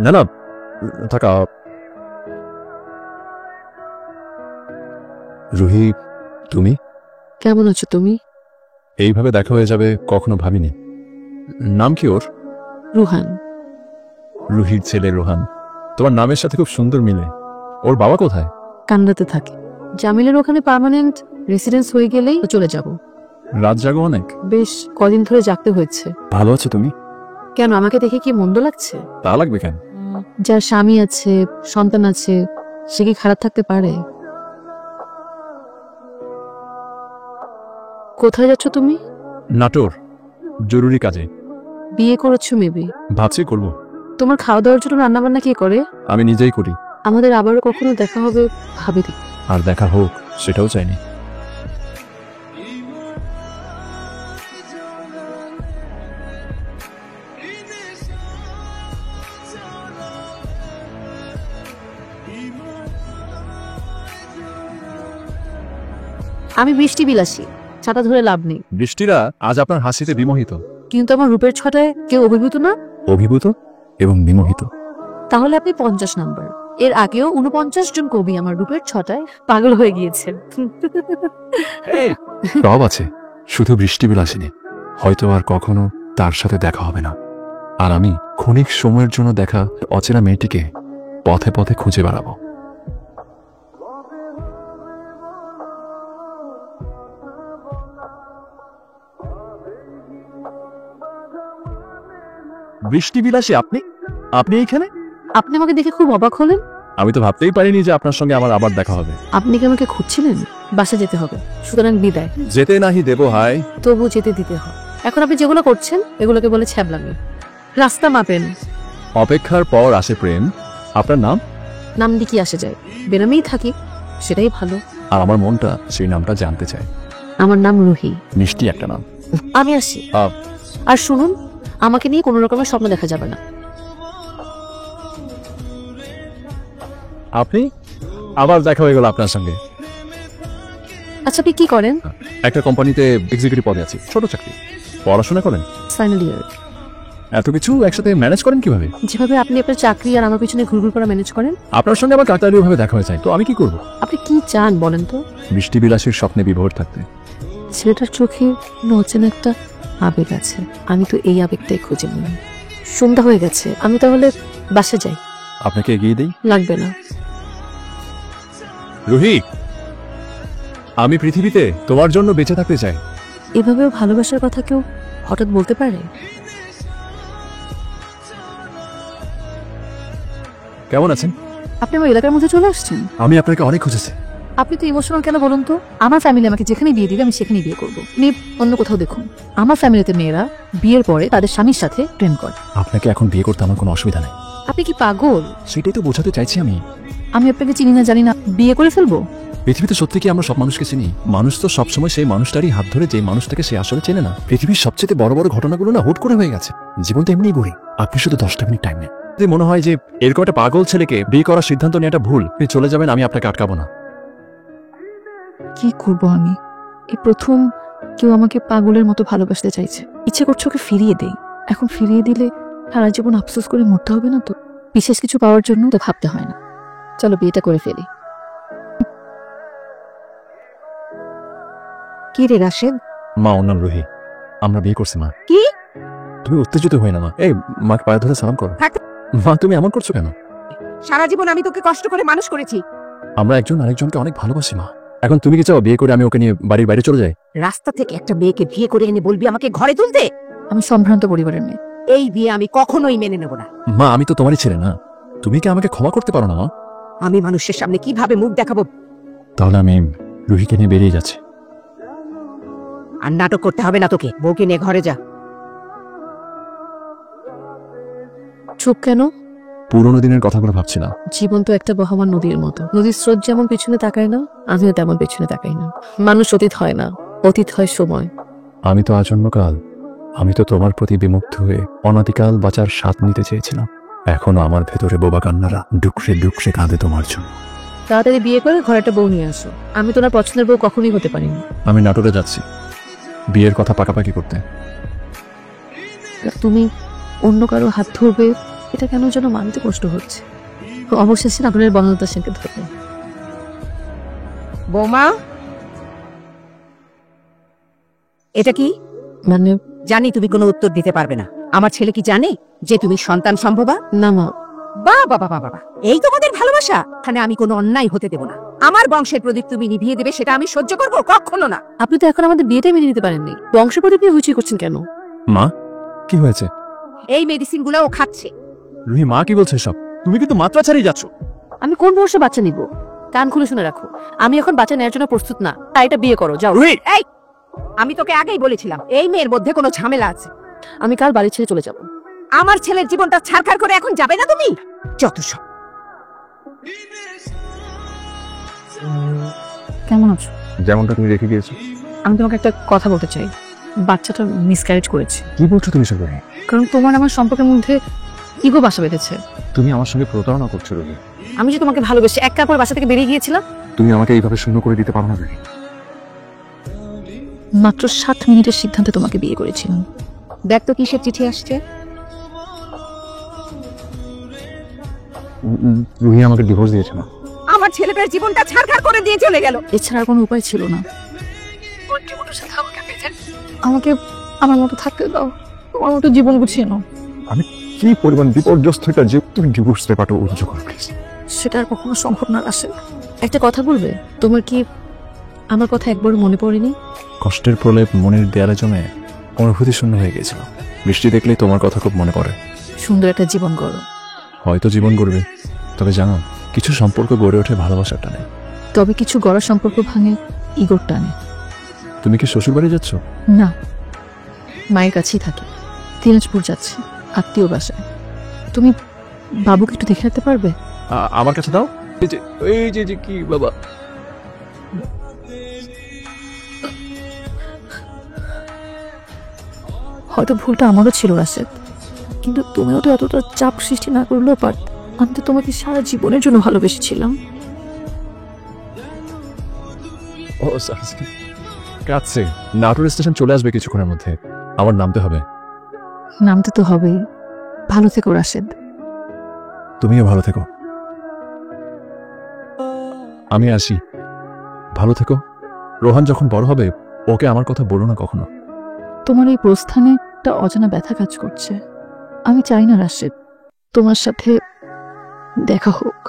না না থাকা। রুহি, তুমি কেমন আছো তুমি? এইভাবে দেখা হয়ে যাবে কখনো ভাবিনি। নাম কি ওর? রুহান। রুহির ছেলে রোহান। তোমার নামের সাথে খুব সুন্দর মিলে। ওর বাবা কোথায়? কান্নাতে থাকে। জামিলের ওখানে পার্মানেন্ট রেসিডেন্স হয়ে গেলেই চলে যাব। রাত জাগো অনেক? বেশ কদিন ধরে জাগতে হয়েছে। ভালো আছো তুমি? কেন, আমাকে দেখে কি মন্দ লাগছে? তা লাগবে কেন? যার স্বামী আছে, সন্তান আছে, সে কি খারাপ থাকতে পারে? কোথায় যাচ্ছ তুমি? নাটোর, জরুরি কাজে। বিয়ে করেছো মেবি? ভাবছি করব। তোমার খাওয়া দাওয়ার জন্য রান্না বান্না কে করে? আমি নিজেই করি। আমাদের আবারও কখনো দেখা হবে ভাবিনি। আর দেখা হোক সেটাও চাইনি। আমি বৃষ্টি বিলাসী, ছাতা ধরে লাভ নেই। বৃষ্টিরা আজ আপনার হাসিতে বিমোহিত। কিন্তু আমার রূপের ছটায় কেউ অভিভূত না। অভিভূত এবং বিমোহিত। তাহলে আপনি 50 নাম্বার। এর আগেও 49 জন কবি আমার রূপের ছটায় পাগল হয়ে গিয়েছেন। সব আছে, শুধু বৃষ্টি বিলাসিনী। হয়তো আর কখনো তার সাথে দেখা হবে না। আর আমি ক্ষণিক সময়ের জন্য দেখা অচেনা মেয়েটিকে পথে পথে খুঁজে বেড়াবো। বৃষ্টি বিলাসী, আপনি আপনি এইখানে? আপনি আমাকে দেখে খুব অবাক হলেন। আমি তো ভাবতেই পারিনি যে আপনার সঙ্গে আমার আবার দেখা হবে। আপনি কি আমাকে খুঁজছিলেন? বাসা যেতে হবে, সুতরাং বিদায়। যেতে নাহি দেবো হাই, তবু যেতে দিতে হয়। এখন আপনি যেগুলো করছেন এগুলোকে বলে ছ্যাবলামি। রাস্তা মাপেন। অপেক্ষার পর আসে প্রেম। আপনার নাম? নাম দিয়ে কি আসে যায়? বেনামেই থাকি, সেটাই ভালো। আর আমার মনটা সেই নামটা জানতে চায়। আমার নাম রুহি। মিষ্টি একটা নাম। আমি আসি। আর শুনুন, আমাকে নিয়ে কোনো রকমের স্বপ্ন দেখা যাবে না। আপনি? আবার দেখা হয়ে গেল আপনার সঙ্গে। আচ্ছা, আপনি কি করেন? একটা কোম্পানিতে এক্সিকিউটিভ পদে আছি, ছোট চাকরি। পড়াশোনা করেন? Final year. এত কিছু একসাথে ম্যানেজ করেন কিভাবে? যেভাবে আপনি আপনার চাকরি আর আমার পিছনে ঘুরঘুর করা ম্যানেজ করেন। আপনার সঙ্গে আমার কাকতালীয় ভাবে দেখা হয়ে যায়, তো আমি কি করব? আপনি কি চান বলেন তো? বৃষ্টি বিলাসীর স্বপ্নে বিভোর থাকতে। ছেলেটার চোখে অচেনা একটা আবেগ আছে। আমি তো এই আবেগটাই খুঁজে নিই। সন্ধ্যা হয়ে গেছে, আমি তাহলে বাসে যাই। আপনাকে এগিয়ে দেই? লাগবে না। রুহি, আমি পৃথিবীতে তোমার জন্য বেঁচে থাকতে চাই। এভাবেও ভালোবাসার কথা কেউ হঠাৎ বলতে পারে? কেমন আছেন? আপনি আমার এলাকার মধ্যে চলে আসছেন। আমি আপনাকে অনেক খুঁজেছি। আপনি তো ইমোশনাল কেন বলুন তো? আমার ফ্যামিলি আমাকে যেখানে বিয়ে দিবে আমি সেখানেই বিয়ে করবো। আপনি অন্য কোথাও দেখুন। আমার ফ্যামিলিতে মেয়েরা বিয়ের পরে তাদের স্বামীর সাথে প্রেম করে। আপনাকে এখন বিয়ে করতে আমার কোনো অসুবিধা নেই। আপনি কি পাগল? সেটাই তো বোঝাতে চাইছি আমি। আমি আপনাকে চিনি না জানি না, বিয়ে করে ফেলবো? পৃথিবীতে সত্যি কি আমরা সব মানুষকে চিনি? মানুষ তো সবসময় সেই মানুষটারই হাত ধরে যে মানুষটাকে সে আসলে চেনে না। পৃথিবীর সবচেয়ে বড় বড় ঘটনাগুলো না হুট করে হয়ে গেছে। জীবন তো এমনিই বোরিং। আপনি শুধু 10টা মিনিট টাইম নেন। যদি মনে হয় যে এরকম একটা পাগল ছেলেকে বিয়ে করার সিদ্ধান্ত নেওয়াটা ভুল, আপনি চলে যাবেন, আমি আপনাকে আটকাবো না। কি করবো আমি? এই প্রথম কেউ আমাকে পাগলের মতো ভালোবাসতে চাইছে। ইচ্ছে করছে ওকে ফিরিয়ে দেই। এখন ফিরিয়ে দিলে সারা জীবন আফসোস করে মরতে হবে না তো? বিশেষ কিছু পাওয়ার জন্য তো ভাবতে হয় না। চলো বিয়েটা করে ফেলি। কি রে রাশেদ? মা, ওর নাম রুহি। আমরা বিয়ে করছি মা। কি? তুমি উত্তেজিত হই না মা। এই মাকে পায়ে ধরে সালাম করো। মা, তুমি এমন করছো কেন? সারা জীবন আমি তোকে কষ্ট করে মানুষ করেছি। আমরা একজন আরেকজনকে অনেক ভালোবাসি মা। এখন তুমি কি চাও বিয়ে করে আমি ওকে নিয়ে বাড়ির বাইরে চলে যাই? রাস্তা থেকে একটা মেয়েকে বিয়ে করে এনে বলবি আমাকে ঘরে তুলতে? আমি সম্ভ্রান্ত পরিবারের মেয়ে। এই বিয়ে আমি কখনোই মেনে নেব না। মা, আমি তো তোমারই ছেলে না? তুমি কি আমাকে ক্ষমা করতে পারো না মা? আমি মানুষের সামনে কিভাবে মুখ দেখাবো? তাহলে আমি রুহিকে নিয়ে বেরিয়ে যাচ্ছি। আর নাটক করতে হবে না তোকে। বউকে নিয়ে ঘরে যা। চুপ কেন? পুরোনো দিনের কথাগুলো ভাবছিলাম। জীবন তো একটা বহমান নদীর মতো। নদীর স্রোত যেমন পেছনে তাকায় না, আমিও তেমন পেছনে তাকাই না। মানুষ অতীত হয় না, অতীত হয় সময়। আমি তো আজন্মকাল, আমি তো তোমার প্রতি বিমুগ্ধ হয়ে অনাদিকাল বাঁচার স্বাদ নিতে চেয়েছিলাম। এখনো আমার ভেতরে বোবা কান্নারা ডুকরে ডুকরে কাঁদে তোমার জন্য। তাড়াতাড়ি বিয়ে করে ঘরে একটা বউ নিয়ে আসো। আমি তোমার পছন্দের বউ কখনোই হতে পারিনি। আমি নাটোরে যাচ্ছি বিয়ের কথা পাকাপাকি করতে। তুমি অন্য কারো হাত ধরবে এটা কেন যেন মানতে কষ্ট হচ্ছে। তো অবশেষে আপনার বনলতা সেনকে ধরলেন। বৌমা, এটা কি? মানে জানি তুমি কোনো উত্তর দিতে পারবে না। আমার ছেলে কি জানে যে তুমি সন্তান সম্ভবা? না মা, বাবা বাবা বাবা, এই তোমাদের ভালোবাসা? এখানে আমি কোনো অন্যায় হতে দেব না। আমার বংশের প্রদীপ তুমি নিভিয়ে দেবে সেটা আমি সহ্য করবো? কখনো না। আপনি তো এখন আমাদের বিয়েটাই মেনে নিতে পারেননি। বংশপ্রদীপ নিয়ে হইচই করছেন কেন? মা কি হয়েছে? এই মেডিসিন গুলো ও খাচ্ছে। রুহি মা কি বলছে সব? তুমি কিন্তু মাত্রা ছাড়িয়ে যাচ্ছ। আমি কোন বয়সে বাচ্চা নিব? কান খুলে শুনে রাখো, আমি এখন বাচ্চা নেওয়ার জন্য প্রস্তুত না। তাই এটা বিয়ে করো, যাও। রুহি এই, আমি তোকে আগেই বলেছিলাম এই মেয়ের মধ্যে কোনো ঝামেলা আছে। আমি কাল বাড়ি ছেড়ে চলে যাব। আমার ছেলের জীবনটা ছারখার করে এখন যাবে না তুমি? যত সব। কেমন আছো? যেমনটা তুমি রেখে গিয়েছো। আমি তোমাকে একটা কথা বলতে চাই। বাচ্চাটা মিসক্যারেজ করেছে। কি বলছো তুমি সব? কারণ তোমার আমার সম্পর্কের মধ্যে ইগো বাসা বেঁধেছে। তুমি আমার সঙ্গে প্রতারণা করছো রুহি। আমি যে তোমাকে ভালোবেসে এক কাপড় বাসা থেকে বেরিয়ে গিয়েছিলাম। তুমি আমাকে এইভাবে শূন্য করে দিতে পারো না রুহি। মাত্র 7 মিনিটের সিদ্ধান্তে তোমাকে বিয়ে করেছিলাম। দেখ তো কিসের চিঠি আসছে। রুহি আমাকে ডিভোর্স দিয়েছে না। আমার ছেলেটার জীবনটা ছারখার করে দিয়ে চলে গেল। এছাড়া আর কোনো উপায় ছিল না। আমাকে আমার মতো থাকতে দাও, তোমার মতো জীবন গুছিয়ে নাও। আমি কি পরিমাণ বিপর্যস্ত এটা যে তুমি ডিভোর্স পেপারটা উজ্জ্বল করো প্লিজ। সেটা আর কখনো সম্ভব না আসে। একটা কথা বলবে, তোমার কি আমার কথা একবার মনে পড়েনি? কষ্টের প্রলেপ মনের দেয়ালে জমে অনুভূতি শূন্য হয়ে গেছিল। বৃষ্টি দেখলেই তোমার কথা খুব মনে পড়ে। সুন্দর একটা জীবন গড়ো। হয়তো জীবন গড়বে, তবে জানো কিছু সম্পর্ক গড়ে ওঠে ভালোবাসার টানে। তবে কিছু গড়া সম্পর্ক ভাঙে ইগোর টানে। তুমি কি শ্বশুর বাড়ি যাচ্ছ? না, মায়ের কাছেই থাকি। দিনাজপুর যাচ্ছি, আত্মীয় বাসায়। তুমি বাবুকে একটু দেখে রাখতে পারবে? আমার কাছে দাও। এই যে কি বাবা। হয়তো ভুলটা আমারও ছিল রাশেদ, কিন্তু তুমিও তো এতটা চাপ সৃষ্টি না করলেও পারত। আমি তো তোমাকে সারা জীবনের জন্য ভালোবেসেছিলাম। ও সরি। কাছে নাটোর স্টেশন চলে আসবে কিছুক্ষণের মধ্যে। আমার নামতে হবে। নামতে তো হবেই। ভালো থেকো রাশেদ। তুমিও ভালো থেকো। আমি আসি। ভালো থেকো। রোহান যখন বড় হবে ওকে আমার কথা বলো না কখনো। তোমার এই প্রস্থানে একটা অজানা ব্যথা কাজ করছে। আমি চাই না রাশেদ তোমার সাথে দেখা হোক।